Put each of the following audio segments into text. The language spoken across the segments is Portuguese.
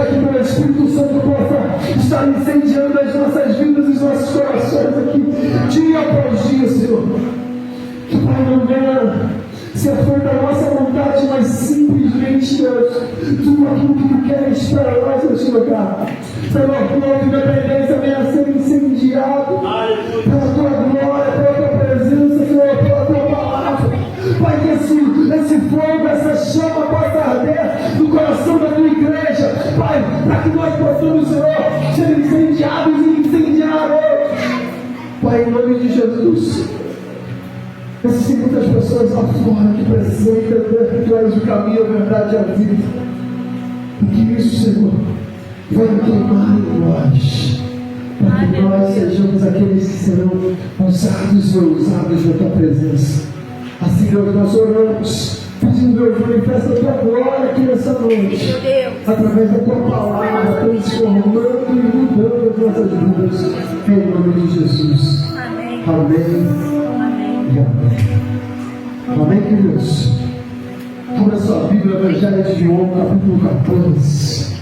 Pai, que pelo Espírito Santo possa estar incendiando as nossas vidas e os nossos corações aqui, dia após dia, Senhor. Que, Pai, não venha ser feita a nossa vontade, mas simplesmente, Deus, tudo aquilo que Tu queres para nós neste lugar. Pela Tua independência venha ser incendiado pela Tua glória, pela Tua presença, Senhor, pela Tua palavra. Pai, que esse fogo, essa chama possa arder no coração da Tua igreja, Pai, para que nós possamos, Senhor, ser incendiados e incendiar outros. Pai, em nome de Jesus, existem muitas pessoas lá fora que precisam entender que Tu és o caminho, a verdade e a vida. E que isso, Senhor, vai queimar em nós, para que nós sejamos aqueles que serão usados e ousados na Tua presença. Assim, Deus, nós oramos, pedindo, Deus, manifesta a Tua glória aqui nessa noite, através da Tua palavra, transformando e mudando as nossas vidas, em nome de Jesus. Amém. Amém. E amém. Amém, queridos? Abra sua Bíblia, Evangelho de João, capítulo 14.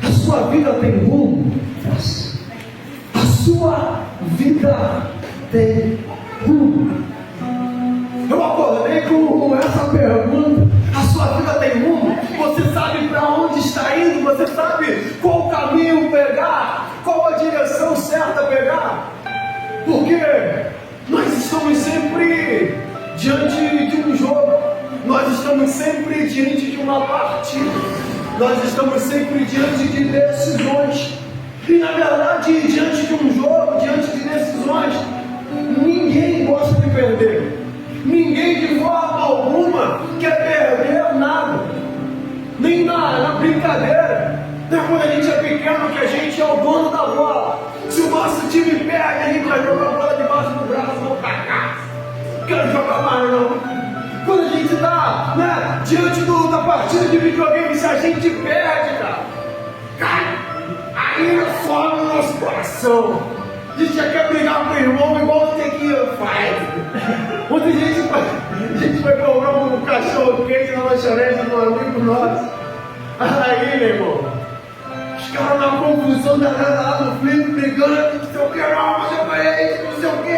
A sua vida tem rumo? A sua vida tem rumo? Eu acordei com essa pergunta. A sua vida tem rumo? Você sabe para onde está indo? Você sabe qual caminho pegar? Qual a direção certa pegar? Porque nós estamos sempre diante de um jogo, nós estamos sempre diante de uma partida, nós estamos sempre diante de decisões. E na verdade, diante de um jogo, diante de decisões, ninguém gosta de perder. Ninguém de forma alguma quer perder nada, nem na brincadeira. Quando a gente é pequeno, que a gente é o dono da bola. Se o nosso time perde, a gente vai jogar a bola debaixo do braço, vamos pra casa. Quero jogar mais não. Quando a gente está diante da partida de videogame, se a gente perde, cara, aí sobe no nosso coração. A gente já quer brigar com o irmão igual o Tequila faz. Ontem a gente foi comprar um cachorro quente na lanchonete de um amigo nosso. Aí, meu irmão, os caras na confusão danada lá no flip, brigando, não sei o que, não, mas eu ganhei, não sei o que,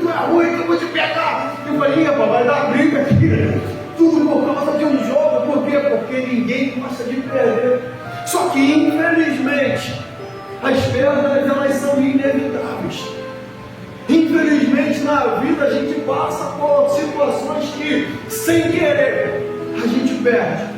tu é ruim, que eu vou te pegar. Eu falei, rapaz, vai dar briga aqui. Tudo por causa de um jogo. Por quê? Porque ninguém gosta de perder. Só que, infelizmente, as perdas, elas são inevitáveis. Infelizmente, na vida, a gente passa por situações que, sem querer, a gente perde.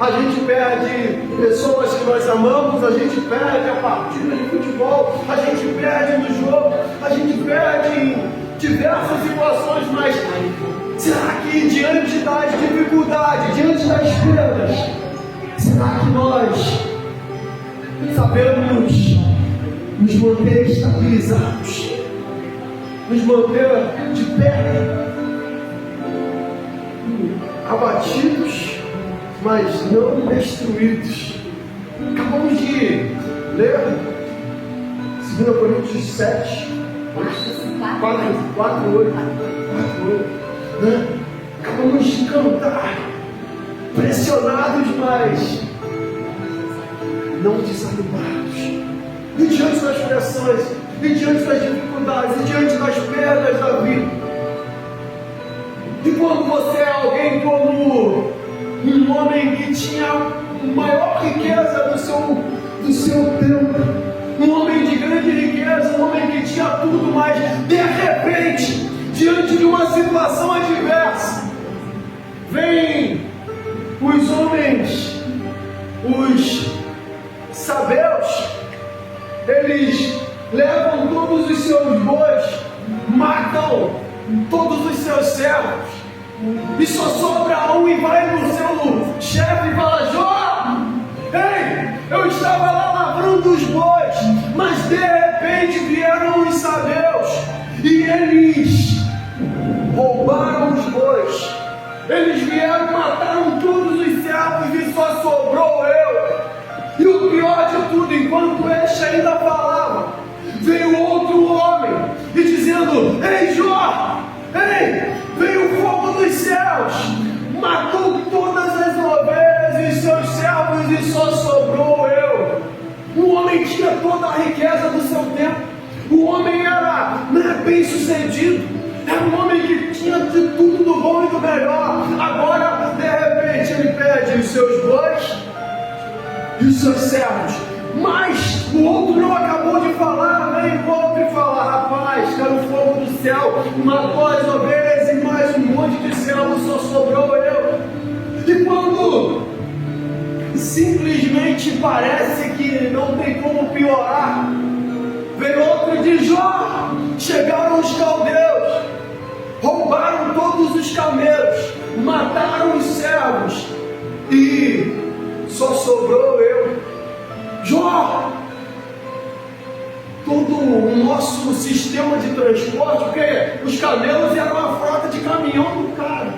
A gente perde pessoas que nós amamos, a gente perde a partida de futebol, a gente perde no jogo, a gente perde em diversas situações, mas será que diante das dificuldades, diante das perdas, será que nós sabemos nos manter estabilizados, nos manter de pé, abatidos, mas não destruídos? Acabamos de ler 2 Coríntios 7, 4, 8, né? Acabamos de cantar, pressionados, mas não desanimados. E diante das pressões, e diante das dificuldades, e diante das perdas da vida. E quando você é alguém como um homem que tinha a maior riqueza do seu tempo, um homem de grande riqueza, um homem que tinha tudo, mas de repente, diante de uma situação adversa, vem os homens, os sabeus, eles levam todos os seus bois, matam todos os seus servos, e só sobra um, e vai no seu chefe e fala: Jó, ei, eu estava lá lavrando os bois, mas de repente vieram os sabeus e eles roubaram os bois, eles vieram, mataram todos os servos e só sobrou eu. E o pior de tudo, enquanto este ainda falava, veio outro homem e dizendo: ei, Jó, ei, veio o fogo dos céus, matou todas as ovelhas e bem sucedido, era um homem que tinha de tudo do bom e do melhor. Agora, de repente, ele perde os seus bois e os seus servos. Mas o outro não acabou de falar, vem o outro e fala: rapaz, caiu fogo do céu, matou as ovelhas e mais um monte de servos, só sobrou eu. E quando simplesmente parece que não tem como piorar, vem outro e diz: ó, chegaram os caldeus, roubaram todos os camelos, mataram os servos e só sobrou eu. Jó, todo o nosso sistema de transporte, porque os camelos eram a frota de caminhão do cara,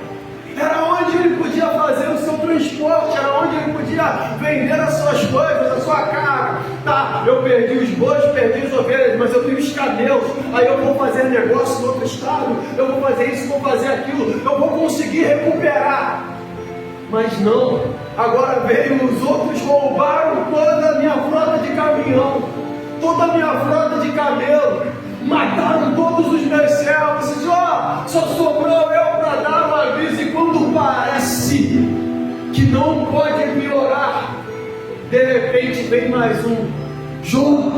era onde ele podia fazer o seu transporte, era onde ele podia vender as suas coisas, a sua carga. Tá, eu perdi os bois, perdi as ovelhas, mas eu tenho os camelos, aí eu vou fazer negócio no outro estado, eu vou fazer isso, vou fazer aquilo, eu vou conseguir recuperar. Mas não, agora veio os outros, roubaram toda a minha frota de caminhão, toda a minha frota de camelo, mataram todos os meus servos, e ó, só sobrou eu para dar um aviso. E quando parece que não pode piorar, de repente vem mais um: Jó,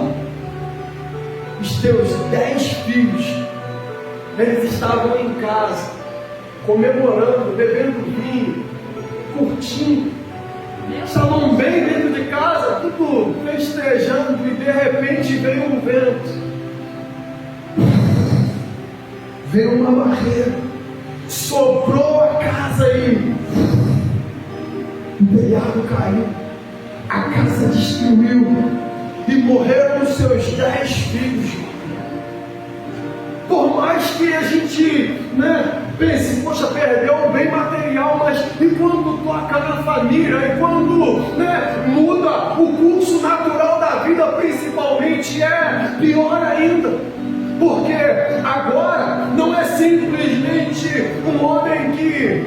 os teus 10 filhos, eles estavam em casa, comemorando, bebendo vinho, curtindo, estavam bem dentro de casa, tudo festejando, e de repente veio um vento, veio uma barreira, soprou a casa e o telhado caiu, a casa destruiu e morreram os seus 10 filhos. Por mais que a gente, pense, poxa, perdeu o bem material, mas e quando toca na família, e quando, muda o curso natural da vida, principalmente, é pior ainda, porque agora não é simplesmente um homem que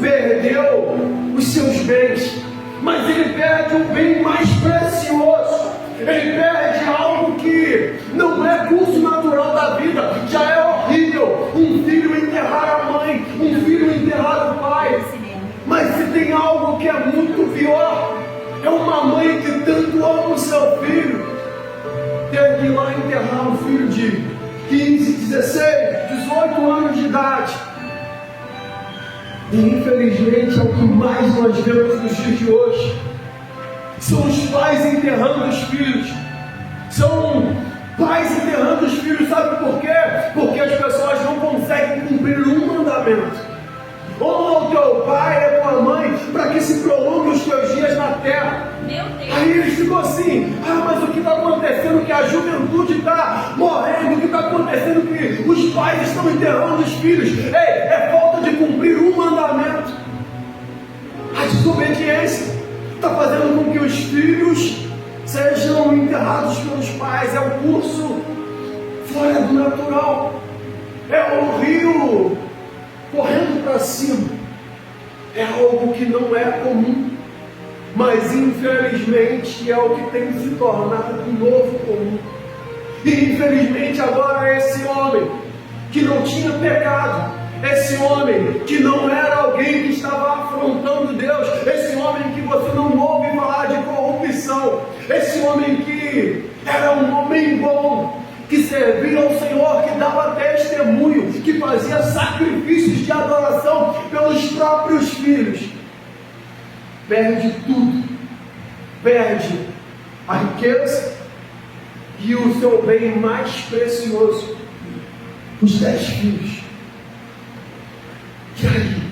perdeu os seus bens, mas ele perde um bem mais precioso. Ele perde algo que não é curso natural da vida. Já é horrível um filho enterrar a mãe, um filho enterrar o pai. Mas se tem algo que é muito pior, é uma mãe que tanto ama o seu filho, ter que ir lá enterrar um filho de 15, 16, 18 anos de idade. E infelizmente é o que mais nós vemos nos dias de hoje. São os pais enterrando os filhos. São pais enterrando os filhos, sabe por quê? Porque as pessoas não conseguem cumprir um mandamento: honra o teu pai e a tua mãe, para que se prolongue os teus dias na terra. Aí eles ficam assim: mas o que está acontecendo? Que a juventude está morrendo, o que está acontecendo? Que os pais estão enterrando os filhos. Ei, é falta de cumprir um mandamento. A desobediência está fazendo com que os filhos sejam enterrados pelos pais. É um curso fora do natural, é o rio correndo para cima, é algo que não é comum, mas infelizmente é o que tem se tornado um novo comum. E infelizmente agora esse homem que não tinha pecado, esse homem que não era alguém que estava afrontando Deus, esse homem que você não ouve falar de corrupção, esse homem que era um homem bom, que servia ao Senhor, que dava testemunho, que fazia sacrifícios de adoração pelos próprios filhos, perde tudo, perde a riqueza e o seu bem mais precioso, os 10 filhos. E aí,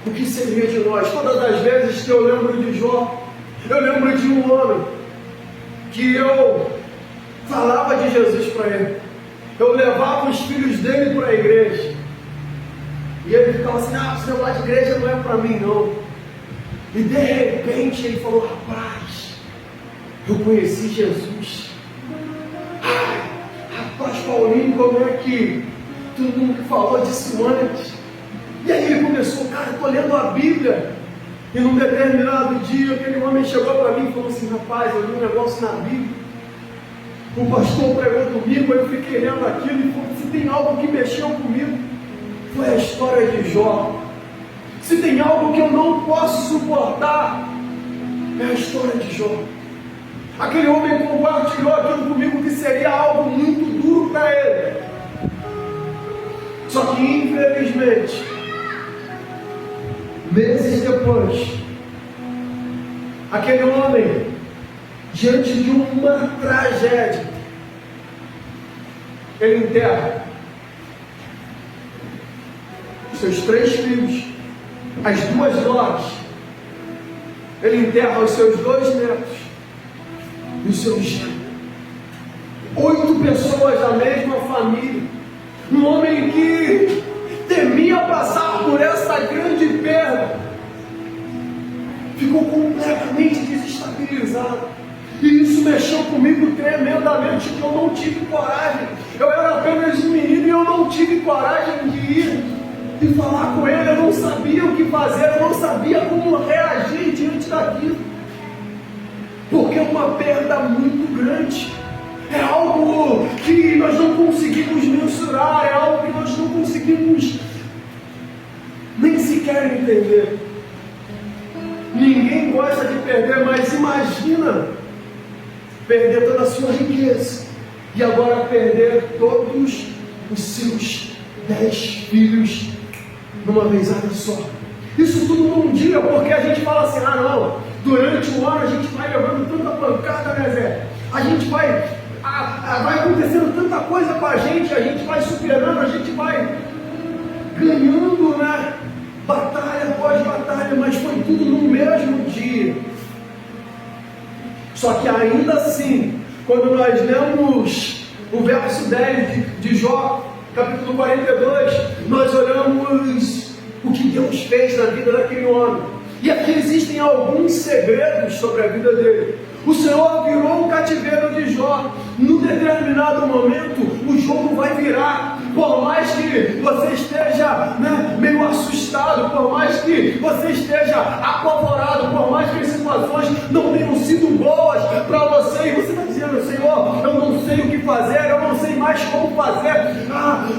o que seria de nós? Todas as vezes que eu lembro de Jó, eu lembro de um homem que eu falava de Jesus para ele, eu levava os filhos dele para a igreja, e ele ficava assim: esse negócio de igreja não é para mim não. E de repente ele falou: rapaz, eu conheci Jesus. Rapaz, Paulinho, como é que tu nunca falou disso antes? E aí ele começou: cara, eu estou lendo a Bíblia. E num determinado dia, aquele homem chegou para mim e falou assim: rapaz, eu li um negócio na Bíblia. O pastor pregou domingo, eu fiquei lendo aquilo e falei, se tem algo que mexeu comigo, foi a história de Jó. Se tem algo que eu não posso suportar, é a história de Jó. Aquele homem compartilhou aquilo comigo que seria algo muito duro para ele. Só que infelizmente, meses depois, aquele homem, diante de uma tragédia, ele enterra seus 3 filhos, as 2 noras, ele enterra os seus 2 netos e o seu genro. 8 pessoas da mesma família. Um homem que temia passar por essa grande perda ficou completamente desestabilizado. E isso mexeu comigo tremendamente, que eu não tive coragem. Eu era apenas um menino e eu não tive coragem de ir e falar com ele. Eu não sabia o que fazer, eu não sabia como reagir diante daquilo. Porque é uma perda muito grande. É algo que nós não conseguimos mensurar, é algo que nós não conseguimos nem sequer entender. Ninguém gosta de perder, mas imagina perder toda a sua riqueza e agora perder todos os seus 10 filhos numa vezada só. Isso tudo num dia, porque a gente fala assim, ah não, durante o ano a gente vai levando tanta pancada, né Zé? A gente vai acontecendo tanta coisa com a gente vai superando, a gente vai ganhando, né? Batalha após batalha, mas foi tudo no mesmo dia. Só que ainda assim, quando nós lemos o verso 10 de Jó, capítulo 42, nós olhamos o que Deus fez na vida daquele homem. E aqui existem alguns segredos sobre a vida dele. O Senhor virou o cativeiro de Jó. Num determinado momento, o jogo vai virar. Por mais que você esteja meio assustado, por mais que você esteja apavorado, por mais que as situações não tenham sido boas para você, e você está dizendo, Senhor, eu não sei o que fazer, eu não sei mais como fazer.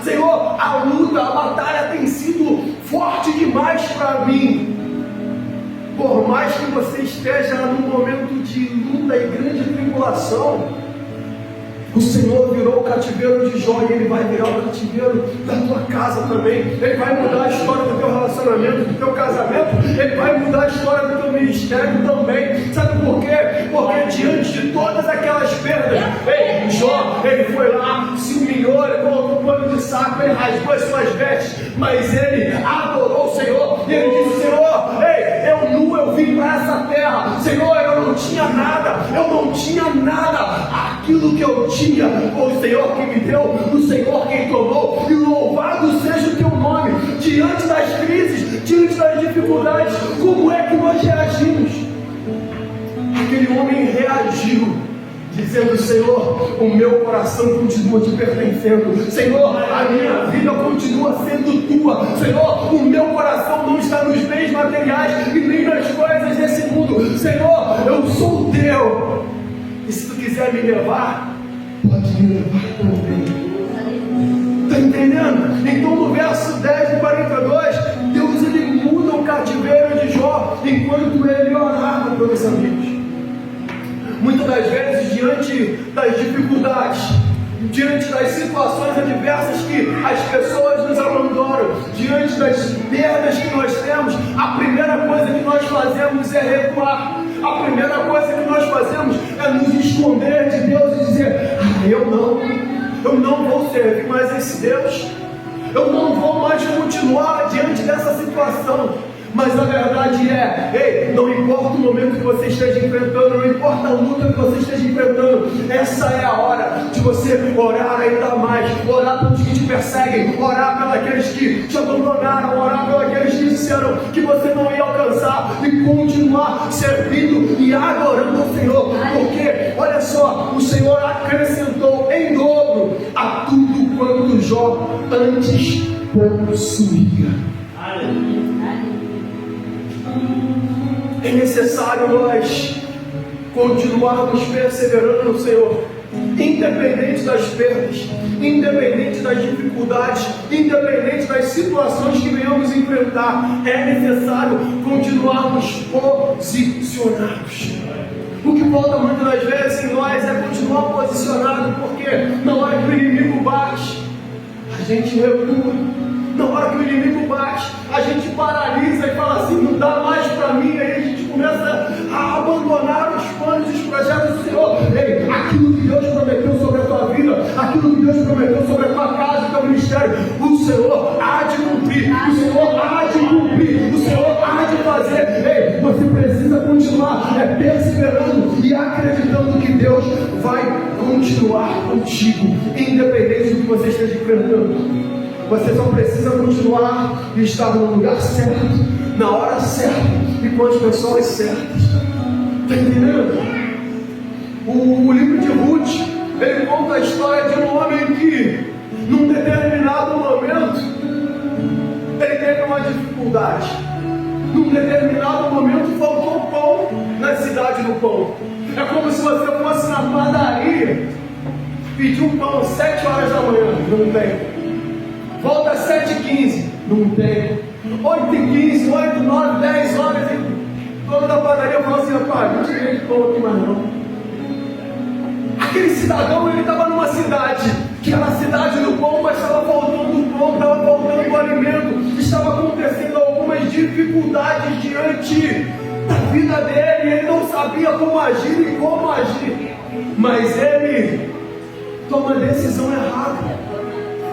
Senhor, a luta, a batalha tem sido forte demais para mim. Por mais que você esteja num momento de luta e grande tribulação, o Senhor virou o cativeiro de Jó e Ele vai virar o cativeiro da tua casa também. Ele vai mudar a história do teu relacionamento, do teu casamento. Ele vai mudar a história do teu ministério também. Sabe por quê? Porque diante de todas aquelas perdas, Jó, ele foi lá, se humilhou, ele colocou um pano de saco, ele rasgou as suas vestes, mas ele adorou o Senhor. E ele disse, Senhor, eu nu, eu vim para essa terra. Senhor, eu não tinha nada, aquilo que eu tinha foi o Senhor que me deu, o Senhor quem tomou, e louvado seja o teu nome. Diante das crises, diante das dificuldades, como é que nós reagimos? Aquele homem reagiu dizendo, Senhor, o meu coração continua te pertencendo. Senhor, a minha vida continua sendo tua. Senhor, o meu coração não está nos bens materiais e nem nas coisas desse mundo. Senhor, eu sou teu. E se tu quiser me levar, pode me levar também. Está entendendo? Então no verso 10 de 42, Deus ele muda o cativeiro de Jó enquanto ele orava pelos amigos. Muitas das vezes, diante das dificuldades, diante das situações adversas que as pessoas nos abandonam, diante das perdas que nós temos, a primeira coisa que nós fazemos é recuar. A primeira coisa que nós fazemos é nos esconder de Deus e dizer, eu não vou servir mais esse Deus, eu não vou mais continuar diante dessa situação. Mas a verdade é, não importa o momento que você esteja enfrentando, não importa a luta que você esteja enfrentando, essa é a hora de você orar ainda mais, orar pelos que te perseguem, orar pelos que te abandonaram, orar pelos que disseram que você não ia alcançar, e continuar servindo e adorando o Senhor, porque, olha só, o Senhor acrescentou em dobro a tudo quanto Jó antes possuía. Aleluia. É necessário nós continuarmos perseverando no Senhor. independente das perdas, independente das dificuldades, independente das situações que venhamos enfrentar, é necessário continuarmos posicionados. O que falta muitas das vezes em nós é continuar posicionado, porque na hora que o inimigo bate, a gente recua. Na hora que o inimigo bate, a gente paralisa e fala assim, não dá mais para mim. Aí a gente começa a abandonar os planos e os projetos do Senhor. Ei, aquilo que Deus prometeu sobre a tua vida, aquilo que Deus prometeu sobre a tua casa, o teu ministério, o Senhor há de cumprir, o Senhor há de cumprir, o Senhor há de fazer. Ei, você precisa continuar perseverando e acreditando que Deus vai continuar contigo, independente do que você esteja enfrentando. Você só precisa continuar e estar no lugar certo, na hora certa e com as pessoas certas. Está entendendo? O livro de Ruth, ele conta a história de um homem que, num determinado momento, ele teve uma dificuldade. Num determinado momento faltou pão na cidade do pão. É como se você fosse na padaria, pedir um pão às 7 horas da manhã, não tem. Volta às 7h15, não tem. 8h15, 8, 9, 10 horas, e o dono da padaria falou assim, rapaz, não tinha de pão aqui mais não. Aquele cidadão, ele estava numa cidade, que era a cidade do pão, mas estava faltando pão, estava faltando o alimento, estava acontecendo algumas dificuldades diante da vida dele, ele não sabia como agir e como agir, mas ele toma a decisão errada.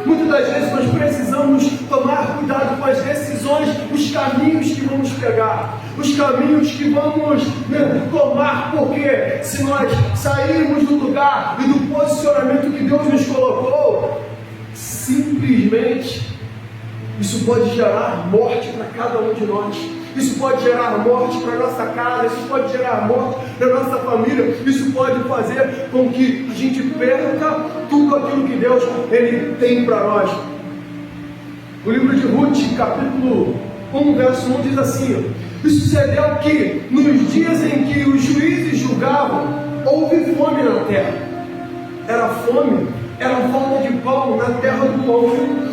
Muitas das vezes nós precisamos tomar cuidado com as decisões, os caminhos que vamos pegar, os caminhos que vamos tomar, porque se nós sairmos do lugar e do posicionamento que Deus nos colocou, simplesmente isso pode gerar morte para cada um de nós. Isso pode gerar morte para a nossa casa, isso pode gerar morte para a nossa família, isso pode fazer com que a gente perca tudo aquilo que Deus ele tem para nós. O livro de Ruth, capítulo 1, verso 1 diz assim: e sucedeu que nos dias em que os juízes julgavam, houve fome na terra. Era fome, era falta de pão na terra do povo.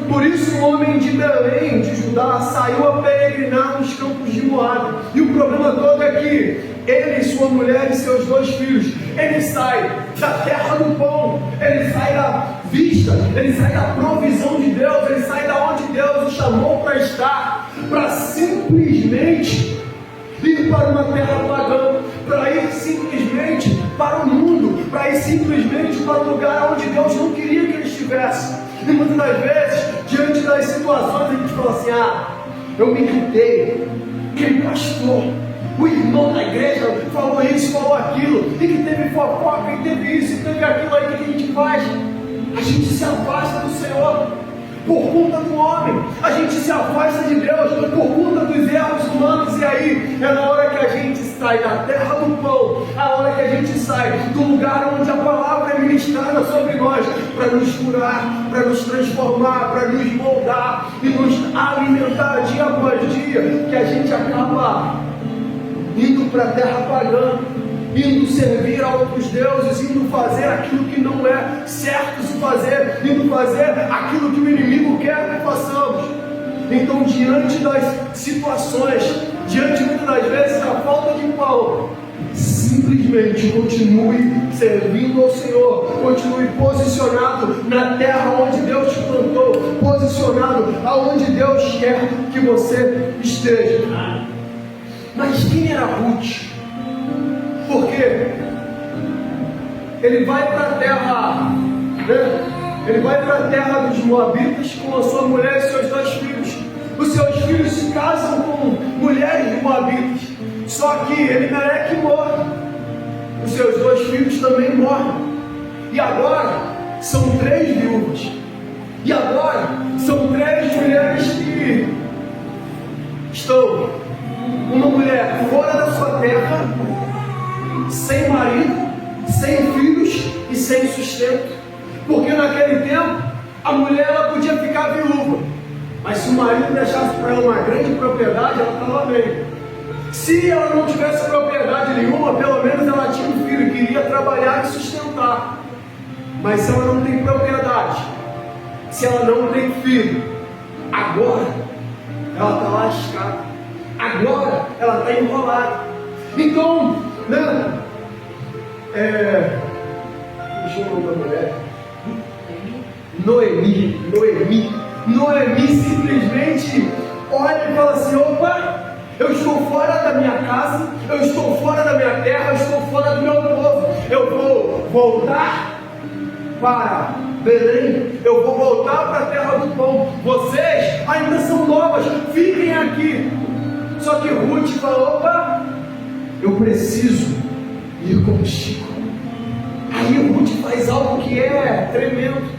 Por isso o homem de Belém, de Judá, saiu a peregrinar nos campos de Moabe. E o problema todo é que ele, sua mulher e seus 2 filhos, ele sai da terra do pão, ele sai da vista, ele sai da provisão de Deus, ele sai da onde Deus o chamou para estar, para simplesmente ir para uma terra pagã, para ir simplesmente para o mundo, para ir simplesmente para um lugar onde Deus não queria que ele estivesse. E muitas das vezes, diante das situações, a gente fala assim, eu me irritei, aquele pastor, o irmão da igreja falou isso, falou aquilo, e que teve fofoca, e teve isso, e teve aquilo, aí o que a gente faz? A gente se afasta do Senhor por conta do homem, a gente se afasta de Deus por conta dos erros humanos, e aí é na hora que a gente sai da terra do pão, a hora que a gente sai do lugar onde a palavra é ministrada sobre nós, para nos curar, para nos transformar, para nos moldar e nos alimentar dia após dia, que a gente acaba indo para a terra pagã, indo servir a outros deuses, indo fazer aquilo que não é certo se fazer, indo fazer aquilo que o inimigo quer que façamos. Então, diante das situações, diante muitas das vezes da falta de pão, simplesmente continue servindo ao Senhor, continue posicionado na terra onde Deus te plantou, posicionado aonde Deus quer que você esteja. Mas quem era Ruth? Porque ele vai para a terra, ele vai para a terra dos Moabitas com a sua mulher e seus 2 filhos. Os seus filhos se casam com mulheres de Moabitas, só que Elimeleque morre, os seus 2 filhos também morrem, e agora são 3 viúvas, e agora são 3 mulheres que estão, uma mulher fora da sua terra, sem marido, sem filhos e sem sustento, porque naquele tempo a mulher ela podia ficar viúva, mas se o marido deixasse para ela uma grande propriedade, ela estava bem. Se ela não tivesse propriedade nenhuma, pelo menos ela tinha um filho que iria trabalhar e sustentar. Mas se ela não tem propriedade, se ela não tem filho, agora ela está lascada, agora ela está enrolada. Então, né? Deixa eu ver a mulher. Noemi simplesmente olha e fala assim: opa, eu estou fora da minha casa, eu estou fora da minha terra, eu estou fora do meu povo, eu vou voltar para Belém, eu vou voltar para a terra do pão. Vocês ainda são novas, fiquem aqui. Só que Ruth fala: opa, eu preciso ir contigo. Aí Ruth faz algo que é tremendo.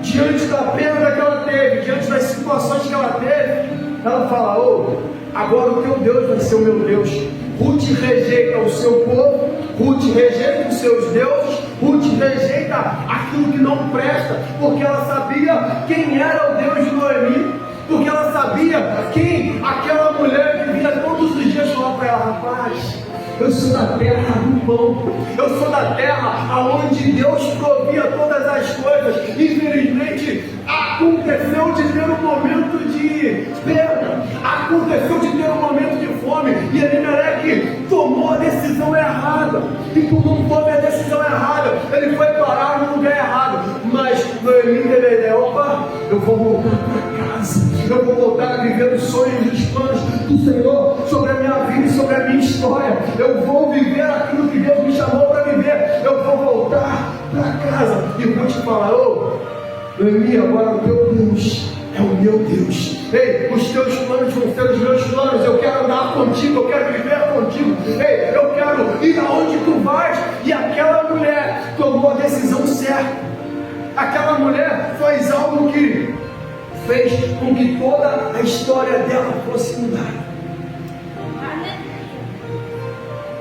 Diante da perda que ela teve, diante das situações que ela teve, ela fala: agora o teu Deus vai ser o meu Deus. Ruth rejeita o seu povo, Ruth rejeita os seus deuses, Ruth rejeita aquilo que não presta, porque ela sabia quem era o Deus de Noemi, porque ela sabia quem aquela mulher que vinha todos os dias falar para ela: rapaz, eu sou da terra do pão, eu sou da terra aonde Deus provia todas as coisas. Infelizmente, aconteceu de ter um momento de perda, aconteceu de ter um momento de fome, e Elimeleque tomou a decisão errada. E por não tomar a decisão errada, ele foi parar no lugar errado. Mas Noemi teve a ideia: opa, eu vou voltar para casa, eu vou voltar a viver os sonhos e os planos do Senhor sobre a minha vida e sobre a minha história. Eu vou viver aquilo que Deus me chamou para viver. Eu vou voltar para casa. E Ruth fala: Noemi, agora o teu Deus é o meu Deus. Ei, os teus planos vão ser os meus planos. Eu quero andar contigo, eu quero viver contigo. Ei, eu quero ir aonde tu vais. E aquela mulher tomou a decisão certa. Aquela mulher faz algo que fez com que toda a história dela fosse mudada.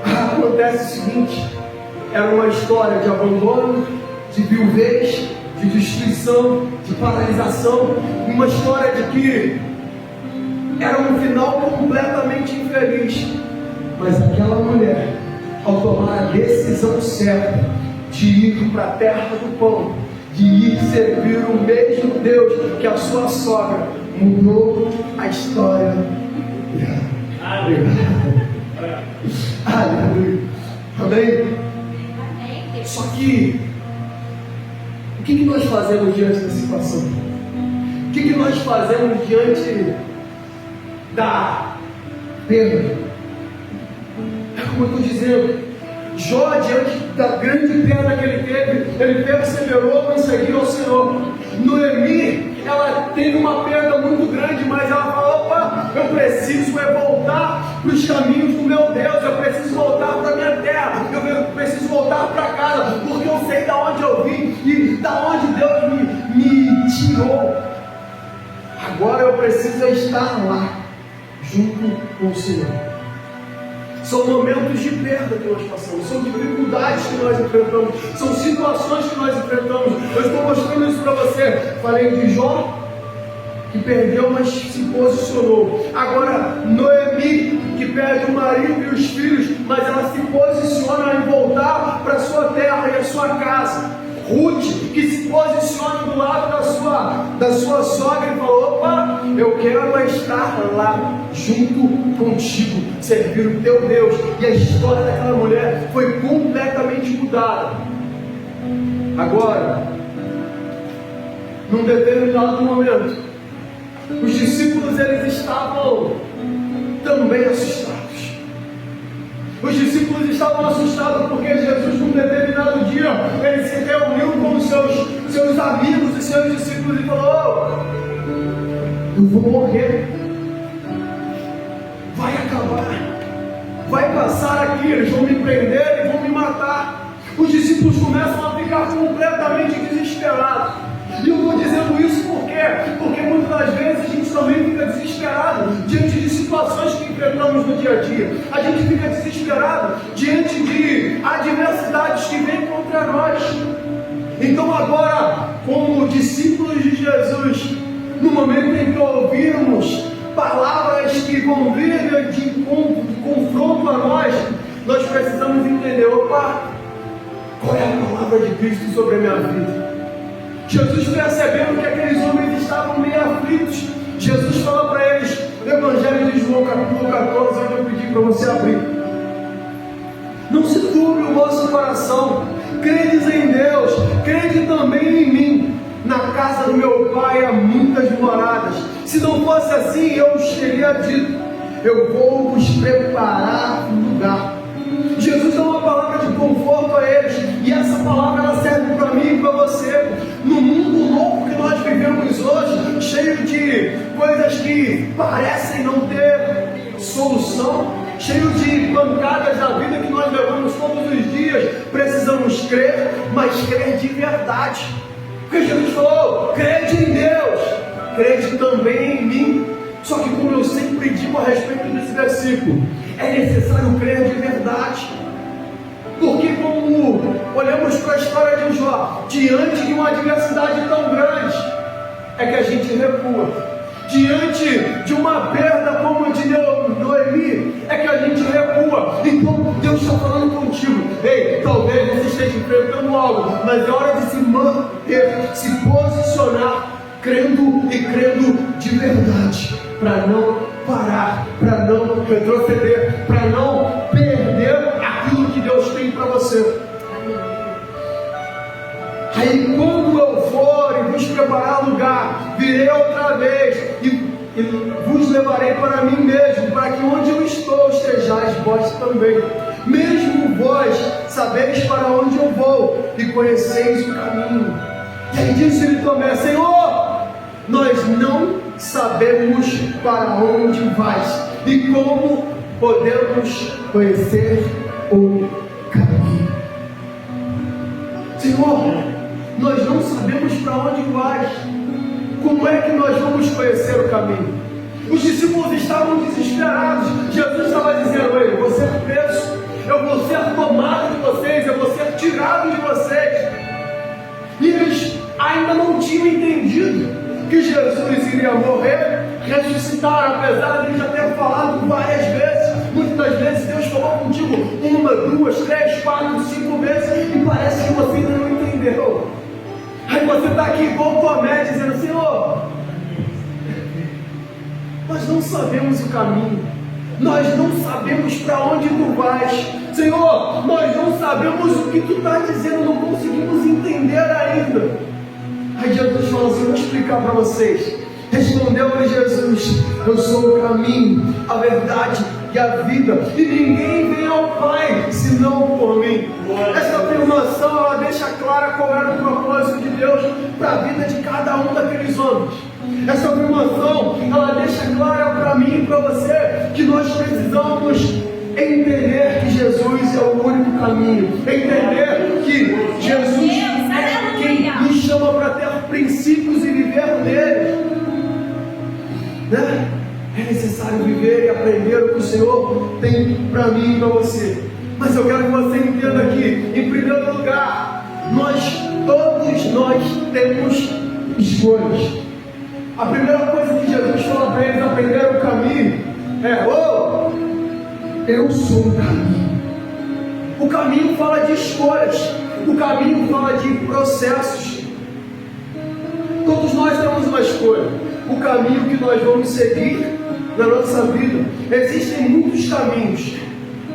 Acontece o seguinte: era uma história de abandono, de viuvez, de destruição, de paralisação, uma história de que era um final completamente infeliz. Mas aquela mulher, ao tomar a decisão certa de ir para a terra do pão, de ir servir o mesmo Deus que a sua sogra, mudou a história dela. Aleluia. Aleluia. Amém? Só que o que nós fazemos diante da situação? O que nós fazemos diante da perda? É como eu estou dizendo, Jó, diante da grande perda que ele teve, ele perseverou em seguir ao Senhor. Noemi, ela teve uma perda muito grande, mas ela falou: opa, eu preciso voltar para os caminhos do meu Deus, eu preciso voltar para a minha terra, eu preciso voltar para casa, porque eu sei de onde eu vim e de onde Deus me tirou. Agora eu preciso estar lá, junto com o Senhor. São momentos de perda que nós passamos, são dificuldades que nós enfrentamos, são situações que nós enfrentamos. Eu estou mostrando isso para você. Falei de Jó, que perdeu, mas se posicionou. Agora, Noemi, que perde o marido e os filhos, mas ela se posiciona em voltar para a sua terra e a sua casa. Ruth, que se posiciona do lado da sua sogra e falou: opa, eu quero estar lá junto contigo, servir o teu Deus. E a história daquela mulher foi completamente mudada. Agora, num determinado momento, os discípulos eles estavam também assustados. Os discípulos estavam assustados porque Jesus, num determinado dia, ele se reuniu com os seus amigos e seus discípulos e falou: eu vou morrer, vai acabar, vai passar aqui, eles vão me prender e vão me matar. Os discípulos começam a ficar completamente desesperados. E eu estou dizendo isso por quê? Porque muitas das vezes a gente também fica desesperado diante de situações que enfrentamos no dia a dia. A gente fica desesperado diante de adversidades que vêm contra nós. Então agora, como discípulos de Jesus, no momento em que ouvimos palavras que vão vir de confronto a nós precisamos entender, opa, qual é a palavra de Cristo sobre a minha vida? Jesus, percebendo que aqueles homens estavam meio aflitos, Jesus fala para eles, no Evangelho de João, capítulo 14, onde eu pedi para você abrir: não se turbe o vosso coração, credes em Deus, crede também em mim. Na casa do meu Pai há muitas moradas. Se não fosse assim, eu os teria dito, eu vou vos preparar um lugar. Jesus dá uma palavra de conforto a eles, e essa palavra ela serve para mim e para você. No mundo louco que nós vivemos hoje, cheio de coisas que parecem não ter solução, cheio de pancadas da vida que nós levamos todos os dias, precisamos crer, mas crer de verdade. Porque Jesus falou, crede em Deus, crede também em mim. Só que, como eu sempre digo a respeito desse versículo, é necessário crer de verdade. Porque, como olhamos para a história de Jó, diante de uma adversidade tão grande, é que a gente recua. Diante de uma perda como a de Noemi, é que a gente recua. Então Deus está falando contigo, ei, talvez você esteja enfrentando algo, mas é hora de se manter, se posicionar, crendo e crendo de verdade, para não parar, para não retroceder, para não perder aquilo que Deus tem para você. Aí quando eu for e vos preparar lugar, virei outra vez e vos levarei para mim mesmo, para que onde eu estou estejais vós também. Mesmo vós sabeis para onde eu vou e conheceis o caminho. E aí disse-lhe Tomé, Senhor, nós não sabemos para onde vais e como podemos conhecer o caminho. Senhor, nós não sabemos para onde vais. Como é que nós vamos conhecer o caminho? Os discípulos estavam desesperados. Jesus estava dizendo, ei, vou ser preso, eu vou ser tomado de vocês, eu vou ser tirado de vocês. E eles ainda não tinham entendido que Jesus iria morrer, ressuscitar, apesar de ele já ter falado várias vezes. Muitas vezes Deus falou contigo 1, 2, 3, 4, 5 vezes e parece que você ainda não entendeu. Aí você está aqui igual Tomé dizendo, Senhor, nós não sabemos o caminho, nós não sabemos para onde tu vais, Senhor, nós não sabemos o que tu está dizendo, não conseguimos entender ainda. Aí Jesus falou assim, vou explicar para vocês. Respondeu-lhe Jesus, eu sou o caminho, a verdade e a vida, e ninguém vem ao Pai senão por mim. Essa afirmação ela deixa clara qual era o propósito de Deus para a vida de cada um daqueles homens. Essa afirmação ela deixa clara para mim e para você que nós precisamos entender que Jesus é o único caminho, entender que Jesus é quem nos chama para ter princípios e viver nele, né? É necessário viver e aprender o que o Senhor tem para mim e para você. Mas eu quero que você entenda aqui, em primeiro lugar, todos nós temos escolhas. A primeira coisa que Jesus fala para eles aprender o caminho é, eu sou o caminho. O caminho fala de escolhas, o caminho fala de processos. Todos nós temos uma escolha, o caminho que nós vamos seguir na nossa vida. Existem muitos caminhos,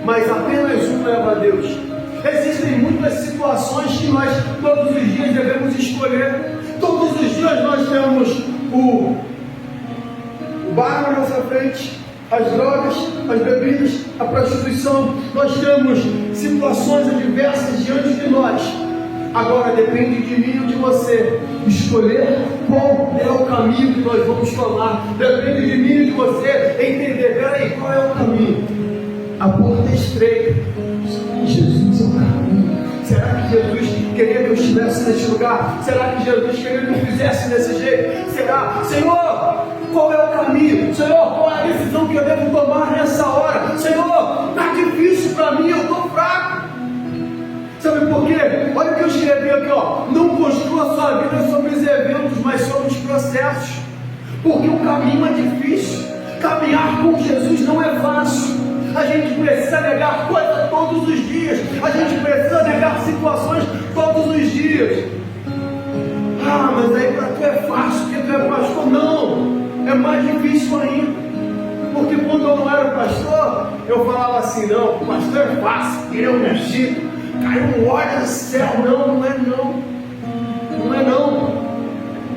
mas apenas um leva a Deus. Existem muitas situações que nós todos os dias devemos escolher. Todos os dias nós temos o bar na nossa frente, as drogas, as bebidas, a prostituição. Nós temos situações adversas diante de nós. Agora depende de mim ou de você escolher qual é o caminho que nós vamos tomar. Depende de mim e de você entender, peraí, qual é o caminho? A porta é estreita, Jesus é o caminho. Será que Jesus queria que eu estivesse nesse lugar? Será que Jesus queria que eu fizesse desse jeito? Será? Senhor, qual é o caminho? Senhor, qual é a decisão que eu devo tomar nessa hora? Senhor, está difícil para mim, eu estou fraco. Sabe por quê? Olha o que eu escrevi aqui, ó. Não construa sua vida sobre os eventos, mas sobre os processos. Porque o caminho é difícil. Caminhar com Jesus não é fácil. A gente precisa negar coisas todos os dias. A gente precisa negar situações todos os dias. Ah, mas aí para tu é fácil, porque tu é pastor. Não, é mais difícil ainda. Porque quando eu não era pastor, eu falava assim, não, o pastor é fácil, ele é um Egito, caiu um óleo do céu. Não, não é não. Não é não.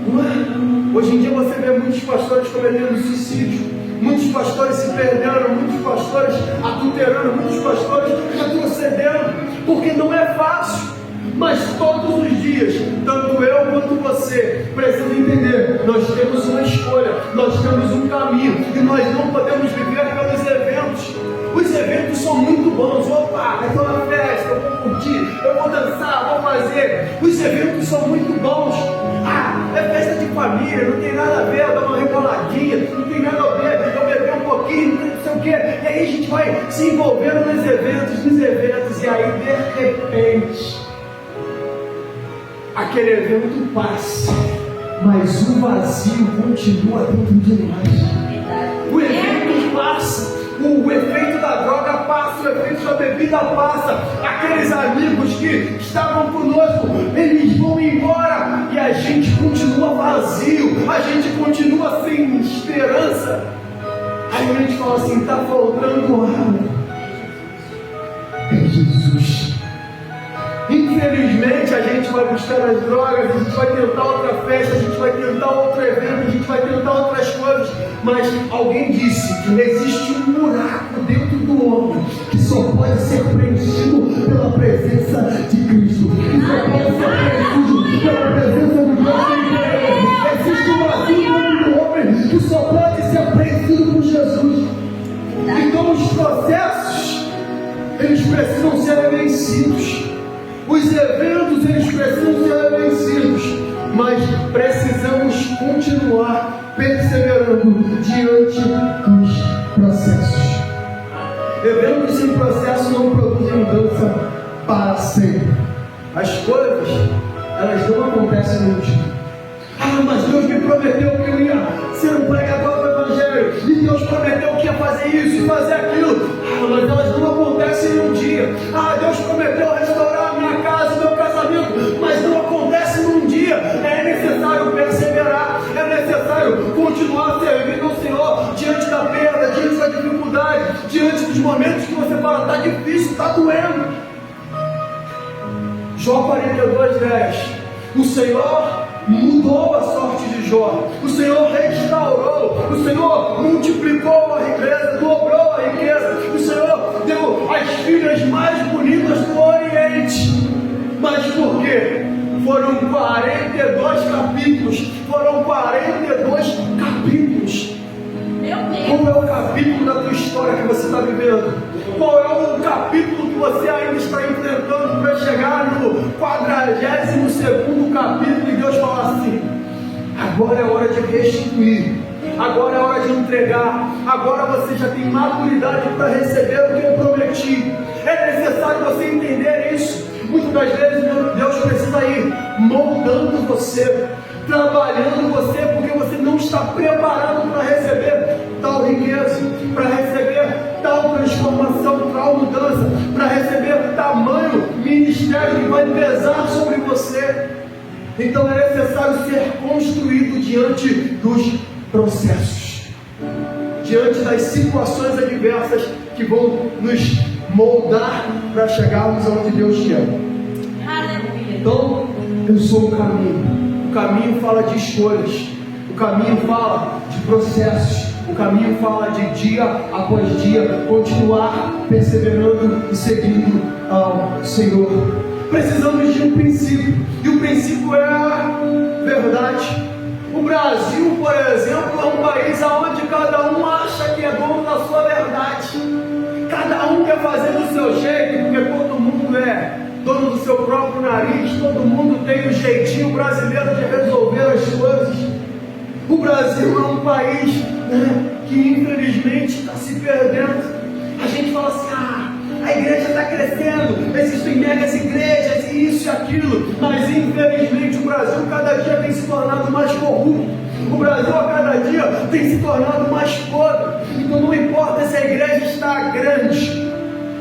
Não é. Hoje em dia você vê muitos pastores cometendo suicídio, muitos pastores se perdendo, muitos pastores adulterando, muitos pastores retrocedendo, porque não é fácil. Mas todos os dias, tanto eu quanto você, precisa entender, nós temos uma escolha, nós temos um caminho, e nós não podemos viver pelos eventos. Os eventos são muito bons. Opa, vai ter uma festa, eu vou curtir, eu vou dançar, vou fazer. Os eventos são muito bons. Ah, é festa de família, não tem nada a ver, eu dar uma reboladinha, não tem nada a ver, eu beber um pouquinho, não sei o quê. E aí a gente vai se envolvendo nos eventos, e aí de repente aquele evento passa, mas o vazio continua dentro de nós. O evento passa, o efeito da droga passa, o efeito da bebida passa, aqueles amigos que estavam conosco, eles vão embora, e a gente continua vazio, a gente continua sem esperança. Aí a gente fala assim, está faltando água. É Jesus. Infelizmente a gente vai buscar as drogas, a gente vai tentar outra festa, a gente vai tentar outro evento, a gente vai tentar outras coisas, mas alguém disse que existe um buraco dentro do homem que só pode ser preenchido pela presença de Cristo, que só pode ser preenchido pela presença do Deus que existe um vazio dentro do homem que só pode ser preenchido por Jesus. Então os processos, eles precisam ser vencidos. Os eventos, eles precisam ser vencidos, mas precisamos continuar perseverando diante dos processos. Eventos sem processo não produzem mudança para sempre. As coisas, elas não acontecem no dia. Ah, mas Deus me prometeu que eu ia ser um pregador do Evangelho, e Deus prometeu que ia fazer isso e fazer aquilo. Ah, mas elas não acontecem num dia. Ah, Deus prometeu restaurar a minha casa, meu casamento, mas não acontece num dia. É necessário perseverar, é necessário continuar servindo ao Senhor diante da perda, diante da dificuldade, diante dos momentos que você fala, está difícil, está doendo. Jó 42:10. O Senhor mudou a sorte de Jó, o Senhor restaurou, o Senhor multiplicou a riqueza, dobrou a riqueza, o Senhor deu as filhas mais bonitas do Oriente. Mas por quê? Foram 42 capítulos, foram 42 capítulos. Qual é o capítulo da tua história que você está vivendo? Qual é o capítulo que você ainda está enfrentando para chegar no 42º capítulo e Deus fala assim, agora é hora de restituir, agora é hora de entregar, agora você já tem maturidade para receber o que eu prometi. É necessário você entender isso. Muitas das vezes Deus precisa ir moldando você, trabalhando você, porque você não está preparado para receber tal riqueza, para receber tal transformação, tal mudança, para receber tamanho ministério que vai pesar sobre você. Então é necessário ser construído diante dos processos, diante das situações adversas que vão nos moldar para chegarmos aonde Deus quer. Então, eu sou o caminho. O caminho fala de escolhas, o caminho fala de processos, o caminho fala de dia após dia continuar perseverando e seguindo ao Senhor. Precisamos de um princípio, e o princípio é a verdade. O Brasil, por exemplo, é um país onde cada um acha que é dono da sua verdade. Cada um quer fazer do seu jeito, porque todo mundo é dono do seu próprio nariz, todo mundo tem um jeitinho brasileiro de resolver as coisas. O Brasil é um país que infelizmente está se perdendo. A gente fala assim, a igreja está crescendo, existem megas igrejas e isso e aquilo, mas infelizmente o Brasil cada dia tem se tornado mais corrupto, o Brasil a cada dia tem se tornado mais podre. Então não importa se a igreja está grande,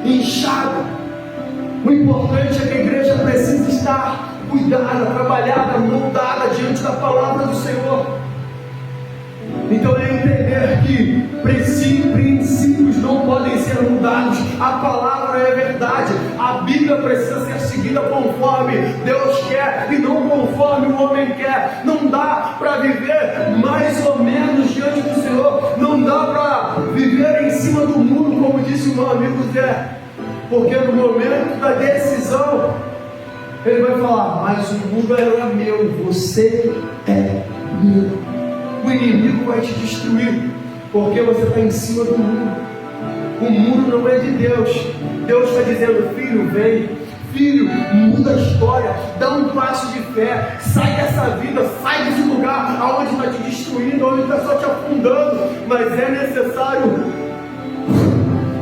inchada, o importante é que a igreja precisa estar cuidada, trabalhada, moldada diante da palavra do Senhor. Então é entender que princípios não podem ser mudados, a palavra é verdade, a Bíblia precisa ser seguida conforme Deus quer e não conforme o homem quer. Não dá para viver mais ou menos diante do Senhor, não dá para viver em cima do muro, como disse o meu amigo Zé, porque no momento da decisão ele vai falar, mas o muro era meu, você é meu. O inimigo vai te destruir, porque você está em cima do muro. O muro não é de Deus. Deus está dizendo, filho, vem. Filho, muda a história, dá um passo de fé, sai dessa vida, sai desse lugar aonde está te destruindo, onde está só te afundando. Mas é necessário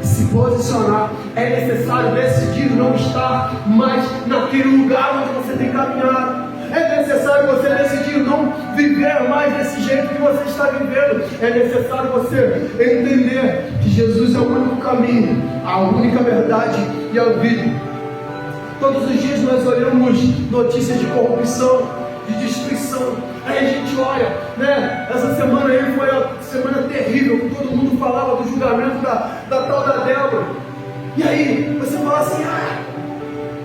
se posicionar, é necessário decidir não estar mais naquele lugar onde você tem caminhado. É necessário você decidir não viver mais desse jeito que você está vivendo. É necessário você entender que Jesus é o único caminho, a única verdade e a vida. Todos os dias nós olhamos notícias de corrupção, de destruição. Aí a gente olha, né? Essa semana aí foi a semana terrível, que todo mundo falava do julgamento da tal da Débora. E aí você fala assim,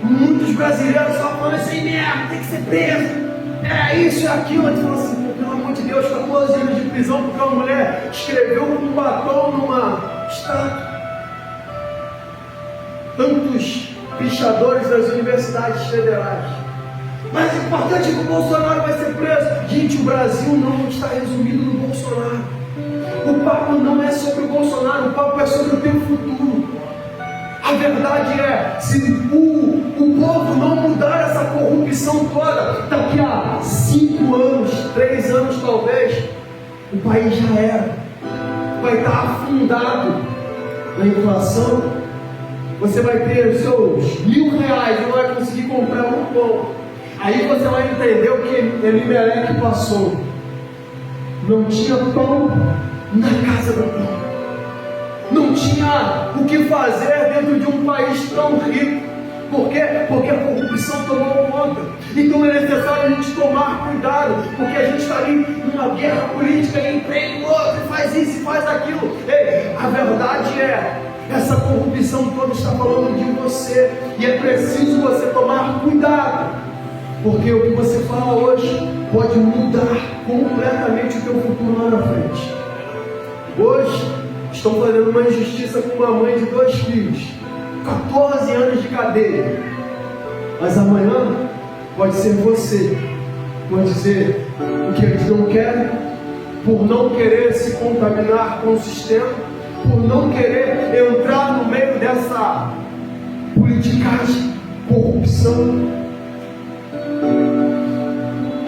muitos brasileiros só falam assim, merda, tem que ser preso, é isso e aquilo. A gente fala assim, pelo amor de Deus, 14 anos de prisão porque uma mulher escreveu um batom numa estátua. Tantos pichadores das universidades federais. Mas o importante é que o Bolsonaro vai ser preso. Gente, o Brasil não está resumido no Bolsonaro. O papo não é sobre o Bolsonaro, o papo é sobre o teu futuro. A verdade é, se o povo não mudar essa corrupção toda, daqui a 5 anos, 3 anos talvez, o país já era. Vai estar afundado na inflação. Você vai ter os seus R$1.000 e não vai conseguir comprar um pão. Aí você vai entender o que Elimelec passou. Não tinha pão na casa do pão. Não tinha o que fazer dentro de um país tão rico. Por quê? Porque a corrupção tomou conta. Então é necessário a gente tomar cuidado, porque a gente está ali numa guerra política e emprega o outro, faz isso e faz aquilo. Ei, a verdade é, essa corrupção toda está falando de você, e é preciso você tomar cuidado, porque o que você fala hoje pode mudar completamente o teu futuro lá na frente. Hoje estão fazendo uma injustiça com uma mãe de 2 filhos, 14 anos de cadeia, mas amanhã pode ser você, pode dizer o que eles não querem, por não querer se contaminar com o sistema, por não querer entrar no meio dessa politicagem, corrupção.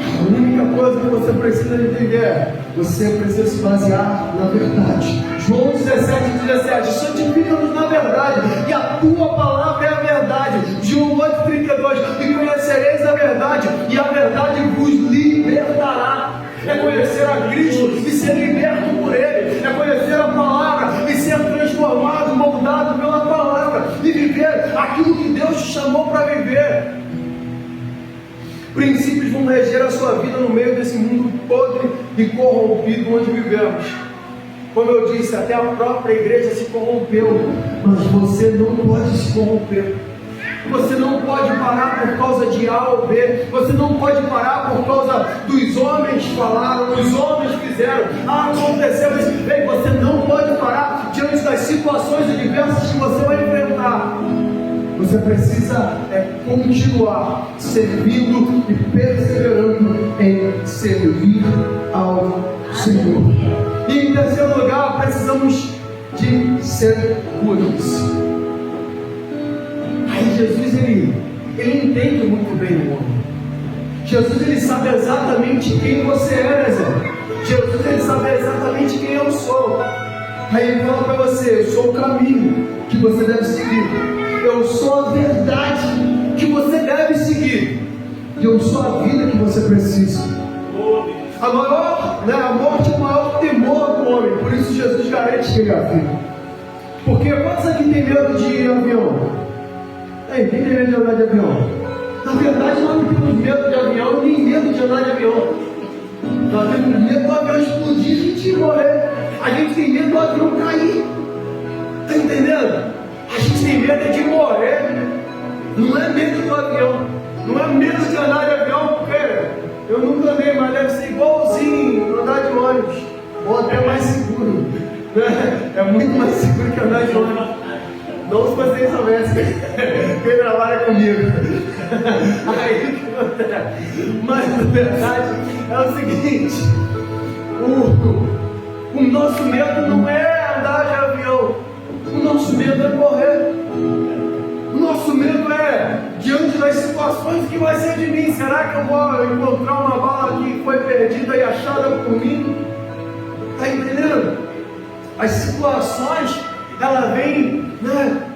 A única coisa que você precisa entender é, você precisa se basear na verdade. João 17:17, santifica-nos na verdade, e a tua palavra é a verdade. João 8:32, e conhecereis a verdade, e a verdade vos libertará. É conhecer a Cristo e ser liberto por Ele, é conhecer a palavra e ser transformado, moldado pela palavra, e viver aquilo que Deus te chamou para viver. Princípios vão reger a sua vida no meio desse mundo podre e corrompido onde vivemos. Como eu disse, até a própria igreja se corrompeu, mas você não pode se corromper. Você não pode parar por causa de A ou B. Você não pode parar por causa dos homens falaram, os homens fizeram. Aconteceu isso. Ei, você não pode parar diante das situações adversas que você vai enfrentar. Você precisa continuar servindo e perseverando em servir ao Senhor. E em terceiro lugar, precisamos de segurança. Aí Jesus, ele entende muito bem o homem. Jesus, ele sabe exatamente quem você é, Zé. Jesus, ele sabe exatamente quem eu sou. Aí ele fala para você: eu sou o caminho que você deve seguir, eu sou a verdade que você deve seguir, e eu sou a vida que você precisa. A morte é o maior temor do homem, por isso Jesus garante que ele é a vida. Porque quantos aqui tem medo de ir em avião? Quem tem medo de andar de avião? Na verdade, nós não temos medo de avião, nem medo de andar de avião. Nós temos medo do avião explodir e a gente morrer. A gente tem medo do avião cair. Está entendendo? A gente tem medo de morrer. Não é medo do avião. Não é medo de andar de avião, porque eu nunca andei, mas deve ser igualzinho andar de ônibus. Ou até mais seguro. É muito mais seguro que andar de ônibus. Não se vocês soubessem. Quem trabalha comigo. Aí, mas na verdade é o seguinte: o nosso medo não é andar de avião, o nosso medo é morrer. O nosso medo é diante das situações que vai ser de mim. Será que eu vou encontrar uma bala que foi perdida e achada por mim? Está entendendo? As situações, ela vem,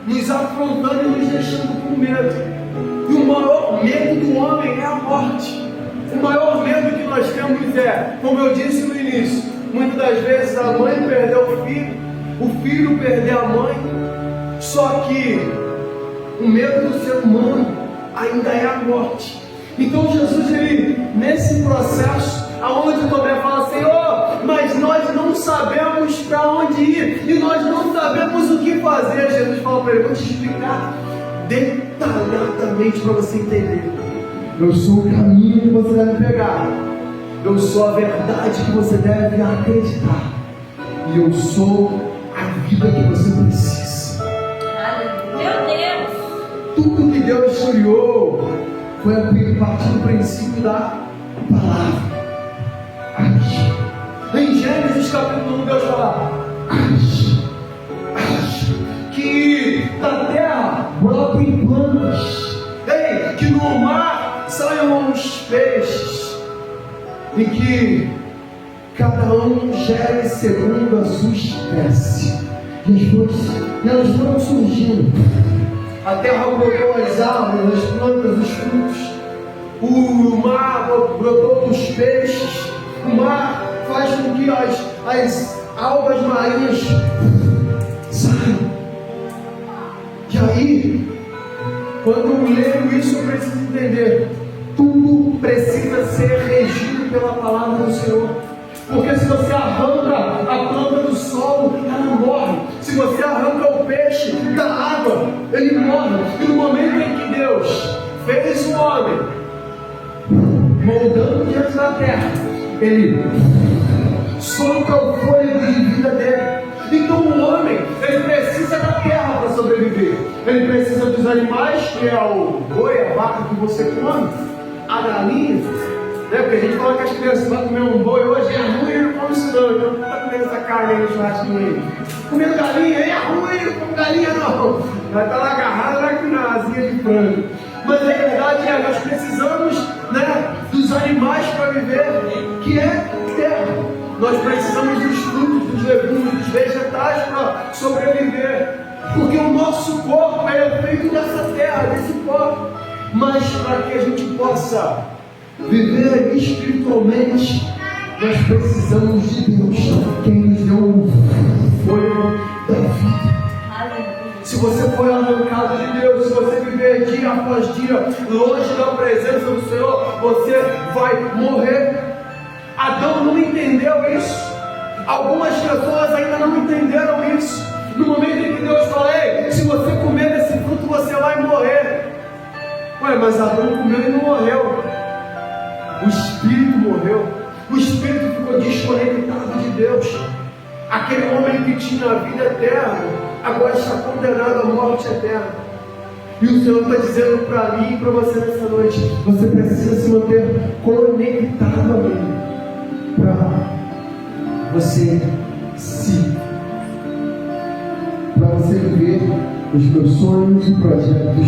nos afrontando e nos deixando com medo. E o maior medo do homem é a morte. O maior medo que nós temos é, como eu disse no início, muitas das vezes a mãe perder o filho perder a mãe. Só que o medo do ser humano ainda é a morte. Então Jesus, ele, nesse processo, aonde Tomé fala: Senhor, mas nós não sabemos para onde ir, e nós não sabemos o que fazer. Jesus fala para ele: vou te explicar detalhadamente para você entender. Eu sou o caminho que você deve pegar, eu sou a verdade que você deve acreditar, e eu sou a vida que você precisa. Meu Deus! Tudo que Deus criou foi a partir do princípio da palavra. Em Gênesis capítulo 1, Deus fala: que da terra brotem plantas, que no mar saiam os peixes, e que cada um gere segundo a sua espécie. E elas foram surgindo. A terra brotou as árvores, as plantas, os frutos. O mar brotou os peixes. O mar faz com que as algas marinhas saiam. E aí, quando eu leio isso, eu preciso entender: tudo precisa ser regido pela palavra do Senhor. Porque se você arranca a planta do solo, ela morre. Se você arranca o peixe da água, ele morre. E no momento em que Deus fez o homem, moldando diante da terra, ele solta o fôlego de vida dele. Então o homem, ele precisa da terra para sobreviver. Ele precisa dos animais, que é o boi, a vaca que você come, a galinha. Porque a gente fala que as crianças vão comer um boi hoje, é ruim, eu não como isso não. Eu não estou comendo essa carne aí no churrasquinho aí. Comendo galinha, é ruim, eu não como galinha não. Vai estar lá agarrado na asinha de frango. Mas a verdade é, nós precisamos, dos animais para viver, que é terra. Nós precisamos dos frutos, dos legumes, dos vegetais para sobreviver. Porque o nosso corpo é feito dessa terra, desse pó. Mas para que a gente possa viver espiritualmente, nós precisamos de Deus, quem nos deu o fôlego da vida. Se você for arrancado de Deus, se você viver dia após dia longe da presença do Senhor, você vai morrer. Adão não entendeu isso. Algumas pessoas ainda não entenderam isso. No momento em que Deus fala: ei, se você comer desse fruto, você vai morrer. Ué, mas Adão comeu e não morreu. O espírito morreu. O espírito ficou desconectado de Deus. Aquele homem que tinha a vida eterna, agora está condenado à morte eterna. E o Senhor está dizendo para mim e para você nessa noite: você precisa se manter conectado a mim, para você viver os meus sonhos e projetos